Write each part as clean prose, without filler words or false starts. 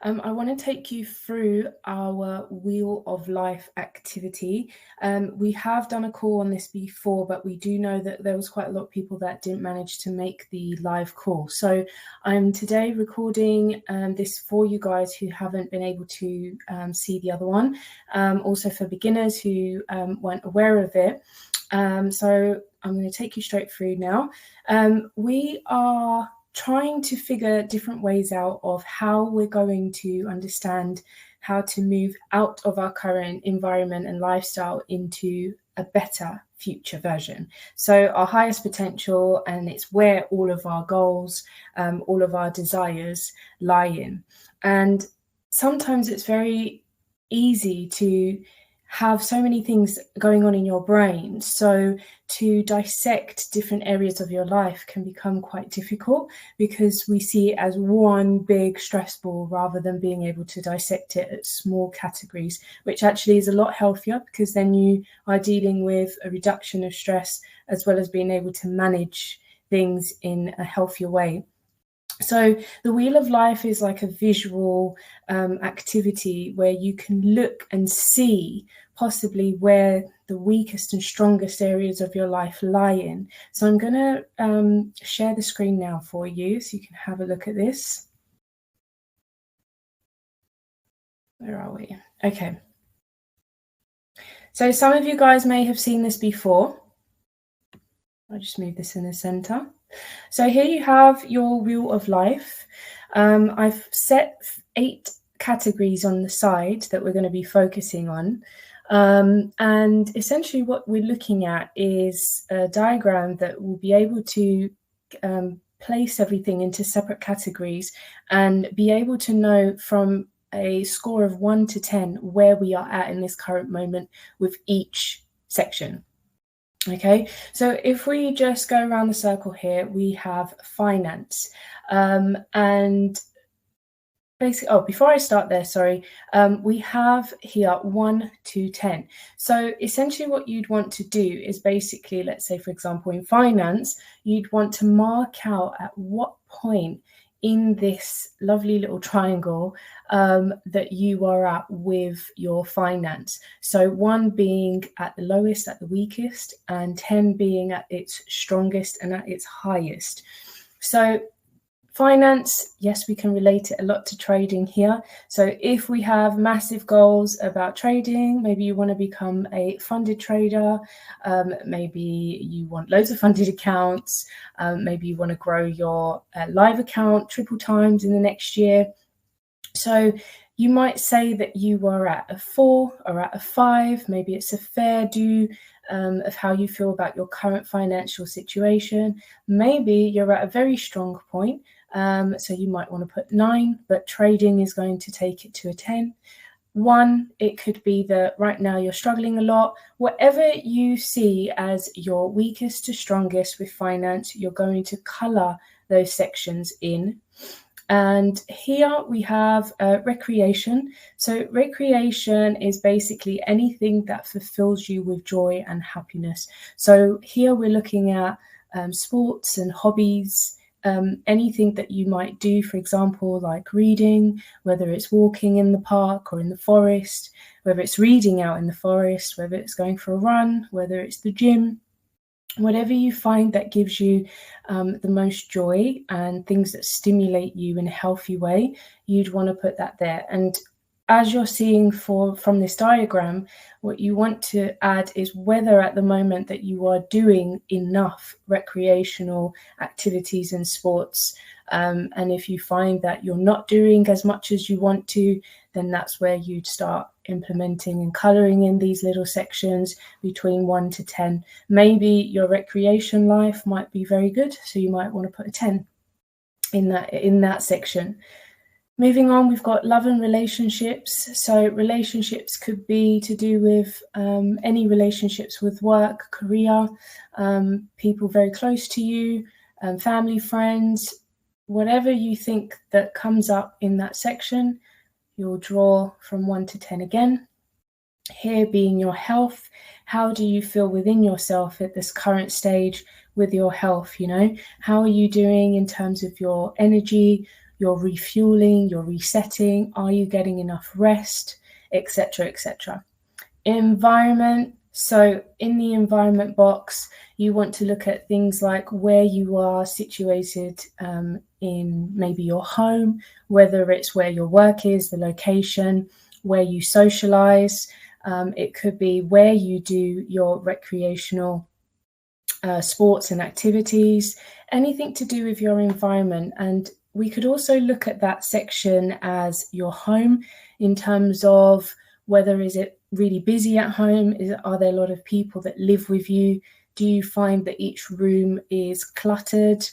I want to take you through our Wheel of Life activity. We have done a call on this before, but we do know that there was quite a lot of people that didn't manage to make the live call. So I'm today recording this for you guys who haven't been able to see the other one, also for beginners who weren't aware of it. So I'm going to take you straight through now. We are trying to figure different ways out of how we're going to understand how to move out of our current environment and lifestyle into a better future version. So our highest potential, and it's where all of our goals, all of our desires lie in. And sometimes it's very easy to have so many things going on in your brain. So to dissect different areas of your life can become quite difficult because we see it as one big stress ball rather than being able to dissect it at small categories, which actually is a lot healthier because then you are dealing with a reduction of stress as well as being able to manage things in a healthier way. So the Wheel of Life is like a visual activity where you can look and see possibly where the weakest and strongest areas of your life lie in. So I'm going to share the screen now for you so you can have a look at this. Where are we? Okay. So some of you guys may have seen this before. I'll just move this in the center. So here you have your Wheel of Life. I've set 8 categories on the side that we're going to be focusing on. And essentially what we're looking at is a diagram that will be able to place everything into separate categories and be able to know from a score of 1 to 10 where we are at in this current moment with each section. Okay, so if we just go around the circle here, we have finance. And basically, before I start there, we have here 1 to 10. So essentially what you'd want to do is basically, let's say, for example, in finance, you'd want to mark out at what point in this lovely little triangle that you are at with your finance. So 1 being at the lowest, at the weakest, and 10 being at its strongest and at its highest. So finance, yes, we can relate it a lot to trading here. So if we have massive goals about trading, maybe you want to become a funded trader, maybe you want loads of funded accounts, maybe you want to grow your live account triple times in the next year. So you might say that you are at a 4 or at a 5, maybe it's a fair due of how you feel about your current financial situation. Maybe you're at a very strong point. So you might want to put 9, but trading is going to take it to a 10. 1, it could be that right now you're struggling a lot. Whatever you see as your weakest to strongest with finance, you're going to color those sections in. And here we have recreation. So recreation is basically anything that fulfills you with joy and happiness. So here we're looking at sports and hobbies, anything that you might do, for example, like reading, whether it's walking in the park or in the forest, whether it's reading out in the forest, whether it's going for a run, whether it's the gym. Whatever you find that gives you the most joy and things that stimulate you in a healthy way, you'd want to put that there. And as you're seeing from this diagram, what you want to add is whether at the moment that you are doing enough recreational activities and sports. And if you find that you're not doing as much as you want to, then that's where you'd start implementing and coloring in these little sections between 1 to 10. Maybe your recreation life might be very good, so you might want to put a 10 in that section. Moving on, we've got love and relationships. So relationships could be to do with any relationships with work, career, people very close to you, family, friends, whatever you think that comes up in that section, you'll draw from 1 to 10 again. Here being your health, how do you feel within yourself at this current stage with your health? How are you doing in terms of your energy, you're refueling, you're resetting, are you getting enough rest, etc., etc. Environment. So in the environment box, you want to look at things like where you are situated in maybe your home, whether it's where your work is, the location, where you socialize. It could be where you do your recreational sports and activities, anything to do with your environment. And we could also look at that section as your home in terms of whether is it really busy at home? Are there a lot of people that live with you? Do you find that each room is cluttered?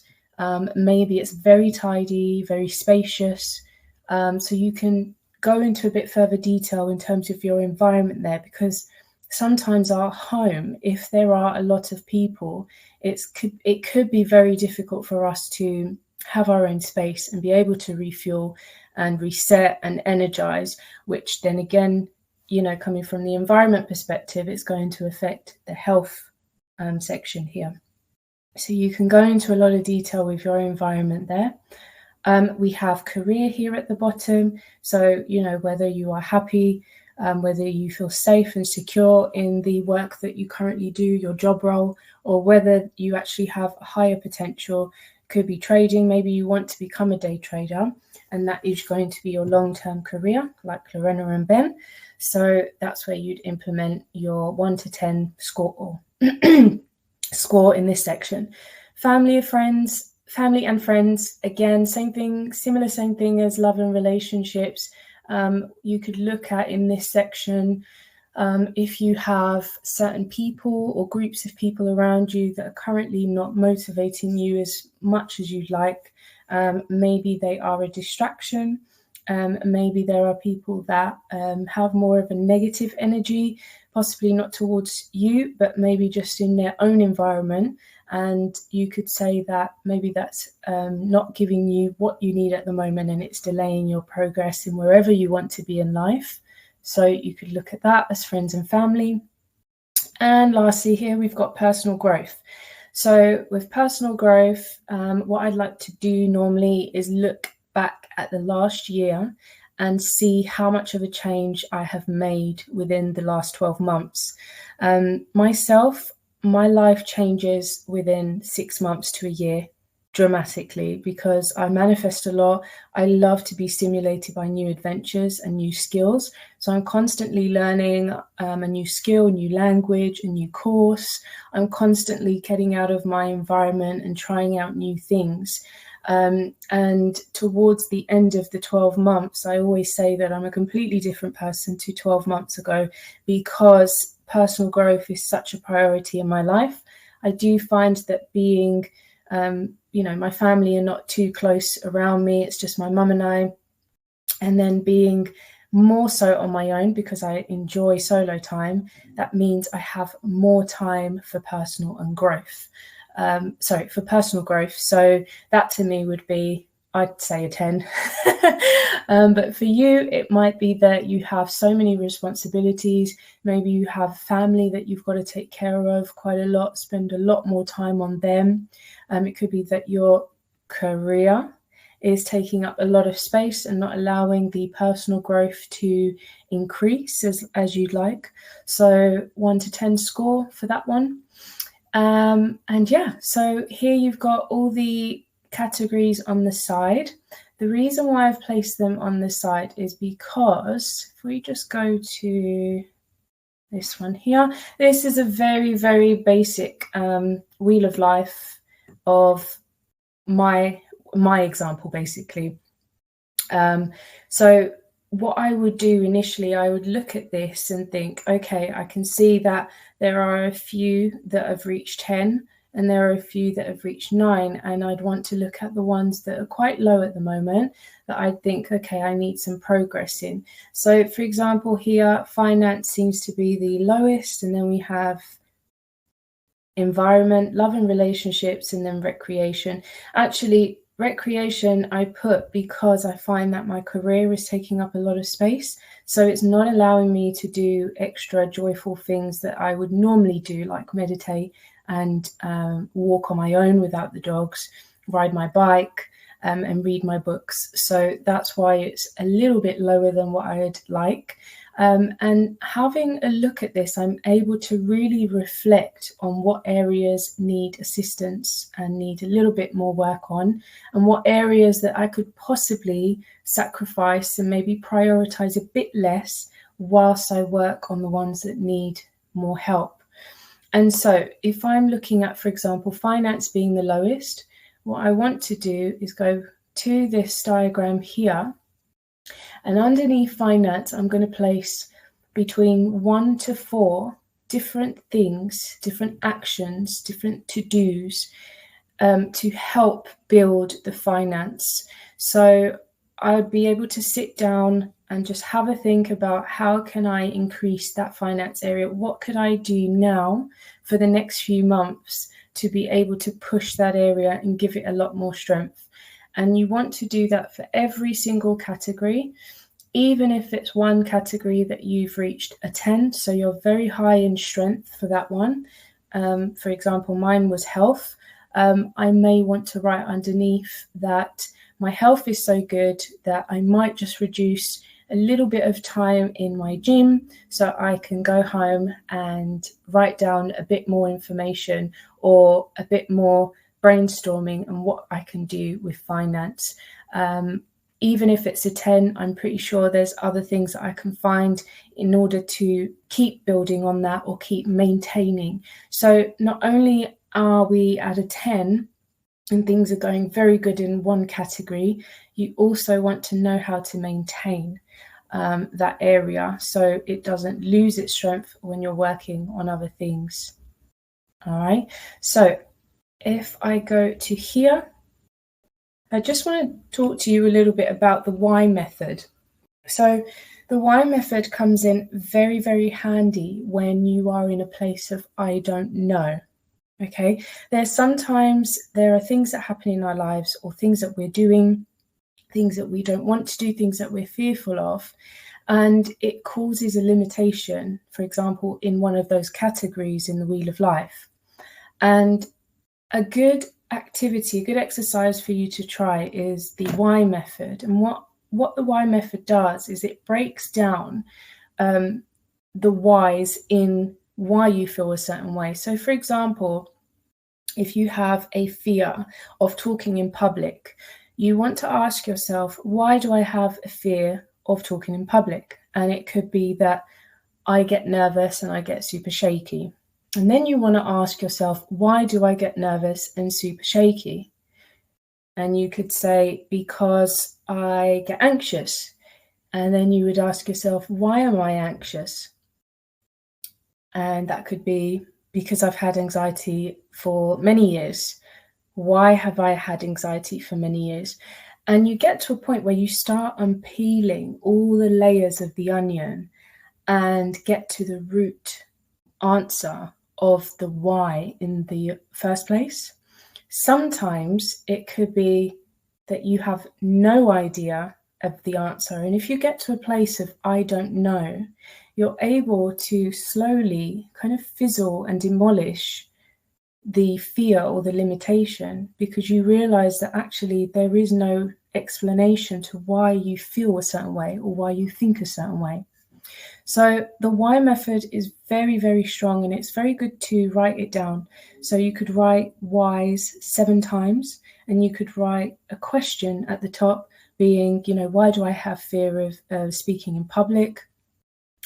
Maybe it's very tidy, very spacious. So you can go into a bit further detail in terms of your environment there, because sometimes our home, if there are a lot of people, it could be very difficult for us to have our own space and be able to refuel and reset and energize, which then again, coming from the environment perspective, it's going to affect the health section here. So you can go into a lot of detail with your environment there. We have career here at the bottom. So, whether you are happy, whether you feel safe and secure in the work that you currently do, your job role, or whether you actually have a higher potential. Could be trading. Maybe you want to become a day trader, and that is going to be your long-term career, like Lorena and Ben. So that's where you'd implement your 1 to 10 score score in this section. Family and friends, again, same thing, same thing as love and relationships. You could look at in this section if you have certain people or groups of people around you that are currently not motivating you as much as you'd like. Maybe they are a distraction. Maybe there are people that have more of a negative energy, possibly not towards you, but maybe just in their own environment. And you could say that maybe that's not giving you what you need at the moment, and it's delaying your progress in wherever you want to be in life. So you could look at that as friends and family. And lastly, here we've got personal growth. So with personal growth, what I'd like to do normally is look back at the last year and see how much of a change I have made within the last 12 months. My life changes within 6 months to a year dramatically because I manifest a lot. I love to be stimulated by new adventures and new skills. So I'm constantly learning a new skill, new language, a new course. I'm constantly getting out of my environment and trying out new things. And towards the end of the 12 months, I always say that I'm a completely different person to 12 months ago because personal growth is such a priority in my life. I do find that being, my family are not too close around me. It's just my mum and I. And then being more so on my own because I enjoy solo time, that means I have more time for personal growth. For personal growth. So that to me would be, I'd say a 10. But for you, it might be that you have so many responsibilities. Maybe you have family that you've got to take care of quite a lot, spend a lot more time on them. It could be that your career is taking up a lot of space and not allowing the personal growth to increase as you'd like. So 1 to 10 score for that one. So here you've got all the categories on the side. The reason why I've placed them on the side is because if we just go to this one here, this is a very, very basic wheel of life of my example, basically. So what I would do initially, I would look at this and think, okay, I can see that there are a few that have reached 10 and there are a few that have reached 9. And I'd want to look at the ones that are quite low at the moment that I'd think, okay, I need some progress in. So for example, here, finance seems to be the lowest. And then we have environment, love and relationships, and then recreation. Actually, recreation I put because I find that my career is taking up a lot of space. So it's not allowing me to do extra joyful things that I would normally do, like meditate and walk on my own without the dogs, ride my bike, and read my books. So that's why it's a little bit lower than what I'd like. And having a look at this, I'm able to really reflect on what areas need assistance and need a little bit more work on, and what areas that I could possibly sacrifice and maybe prioritize a bit less whilst I work on the ones that need more help. And so if I'm looking at, for example, finance being the lowest, what I want to do is go to this diagram here, and underneath finance, I'm going to place between 1 to 4 different things, different actions, different to-dos to help build the finance. So I'd be able to sit down and just have a think about how can I increase that finance area? What could I do now for the next few months to be able to push that area and give it a lot more strength? And you want to do that for every single category, even if it's one category that you've reached a 10, so you're very high in strength for that one. For example, mine was health. I may want to write underneath that my health is so good that I might just reduce a little bit of time in my gym so I can go home and write down a bit more information or a bit more brainstorming on what I can do with finance. Even if it's a 10, I'm pretty sure there's other things that I can find in order to keep building on that or keep maintaining. So not only are we at a 10 and things are going very good in one category, you also want to know how to maintain that area so it doesn't lose its strength when you're working on other things. All right, so if I go to here, I just want to talk to you a little bit about the why method. So the why method comes in very, very handy when you are in a place of I don't know. Okay, there are things that happen in our lives or things that we're doing, things that we don't want to do, things that we're fearful of, and it causes a limitation, for example, in one of those categories in the Wheel of Life. And a good activity, a good exercise for you to try is the why method. And what the why method does is it breaks down the whys in why you feel a certain way. So for example, if you have a fear of talking in public, you want to ask yourself, why do I have a fear of talking in public? And it could be that I get nervous and I get super shaky. And then you want to ask yourself, why do I get nervous and super shaky? And you could say, because I get anxious. And then you would ask yourself, why am I anxious? And that could be because I've had anxiety for many years. Why have I had anxiety for many years? And you get to a point where you start unpeeling all the layers of the onion and get to the root answer of the why in the first place. Sometimes it could be that you have no idea of the answer. And if you get to a place of I don't know, you're able to slowly kind of fizzle and demolish the fear or the limitation, because you realize that actually there is no explanation to why you feel a certain way or why you think a certain way. So the why method is very, very strong, and it's very good to write it down. So you could write whys 7 times, and you could write a question at the top being, why do I have fear of speaking in public?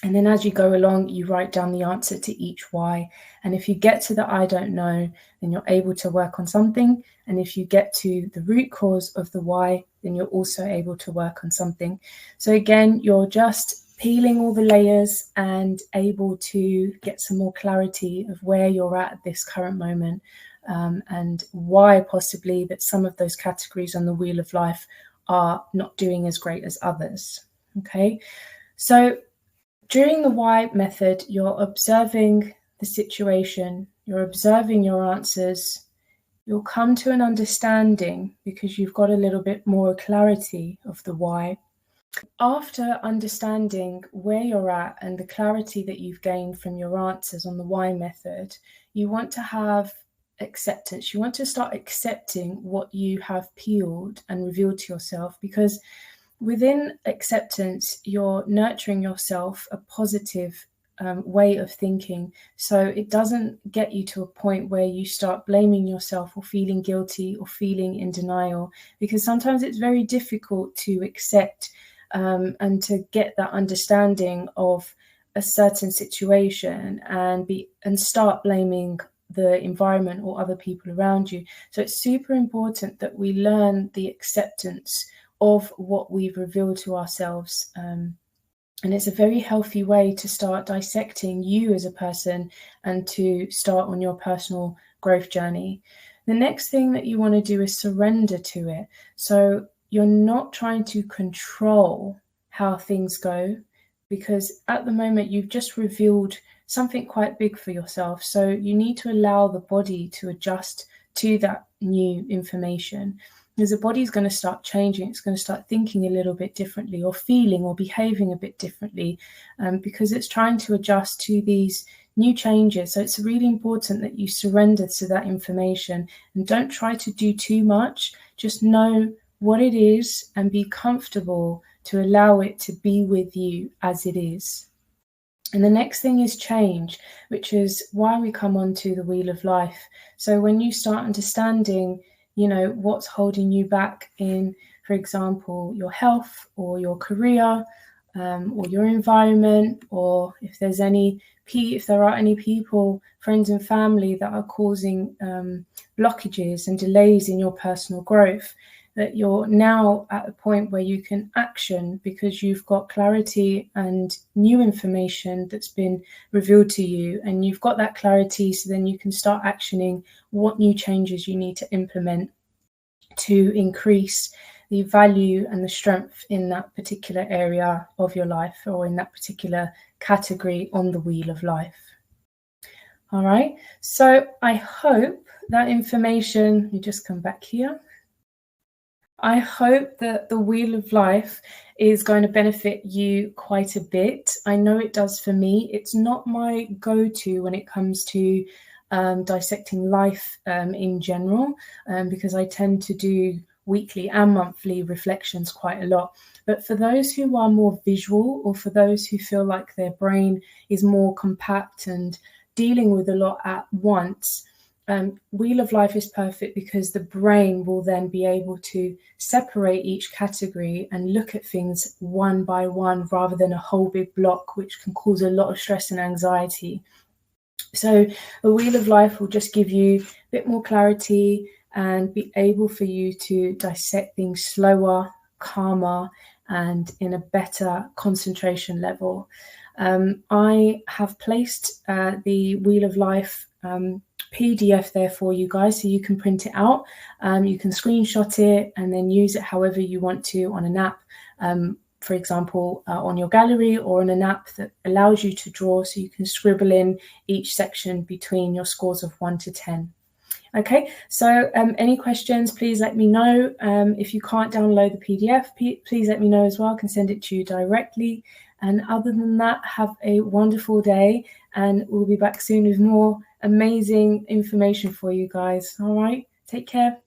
And then as you go along, you write down the answer to each why. And if you get to the I don't know, then you're able to work on something. And if you get to the root cause of the why, then you're also able to work on something. So again, you're just peeling all the layers and able to get some more clarity of where you're at this current moment, and why possibly that some of those categories on the Wheel of Life are not doing as great as others. Okay, so during the why method, you're observing the situation, you're observing your answers, you'll come to an understanding because you've got a little bit more clarity of the why. After understanding where you're at and the clarity that you've gained from your answers on the why method, you want to have acceptance. You want to start accepting what you have peeled and revealed to yourself, because within acceptance, you're nurturing yourself a positive way of thinking. So it doesn't get you to a point where you start blaming yourself or feeling guilty or feeling in denial, because sometimes it's very difficult to accept and to get that understanding of a certain situation and start blaming the environment or other people around you. So it's super important that we learn the acceptance of what we've revealed to ourselves. And it's a very healthy way to start dissecting you as a person and to start on your personal growth journey. The next thing that you want to do is surrender to it. So you're not trying to control how things go, because at the moment you've just revealed something quite big for yourself. So you need to allow the body to adjust to that new information. Because the body is going to start changing, it's going to start thinking a little bit differently or feeling or behaving a bit differently, because it's trying to adjust to these new changes. So it's really important that you surrender to that information and don't try to do too much. Just know what it is and be comfortable to allow it to be with you as it is. And the next thing is change, which is why we come onto the Wheel of Life. So when you start understanding, what's holding you back in, for example, your health or your career, or your environment, or if there are any people, friends and family that are causing blockages and delays in your personal growth, that you're now at a point where you can action because you've got clarity and new information that's been revealed to you, and you've got that clarity, so then you can start actioning what new changes you need to implement to increase the value and the strength in that particular area of your life or in that particular category on the Wheel of Life. All right, so I hope that information, you just come back here. I hope that the Wheel of Life is going to benefit you quite a bit. I know it does for me. It's not my go-to when it comes to dissecting life in general, because I tend to do weekly and monthly reflections quite a lot. But for those who are more visual, or for those who feel like their brain is more compact and dealing with a lot at once, Wheel of Life is perfect, because the brain will then be able to separate each category and look at things one by one rather than a whole big block, which can cause a lot of stress and anxiety. So the Wheel of Life will just give you a bit more clarity and be able for you to dissect things slower, calmer, and in a better concentration level. I have placed the Wheel of Life PDF there for you guys, so you can print it out. You can screenshot it and then use it however you want to on an app, for example, on your gallery, or on an app that allows you to draw, so you can scribble in each section between your scores of 1 to 10. Okay, so any questions, please let me know. If you can't download the PDF, please let me know as well. I can send it to you directly. And other than that, have a wonderful day, and we'll be back soon with more amazing information for you guys. All right, take care.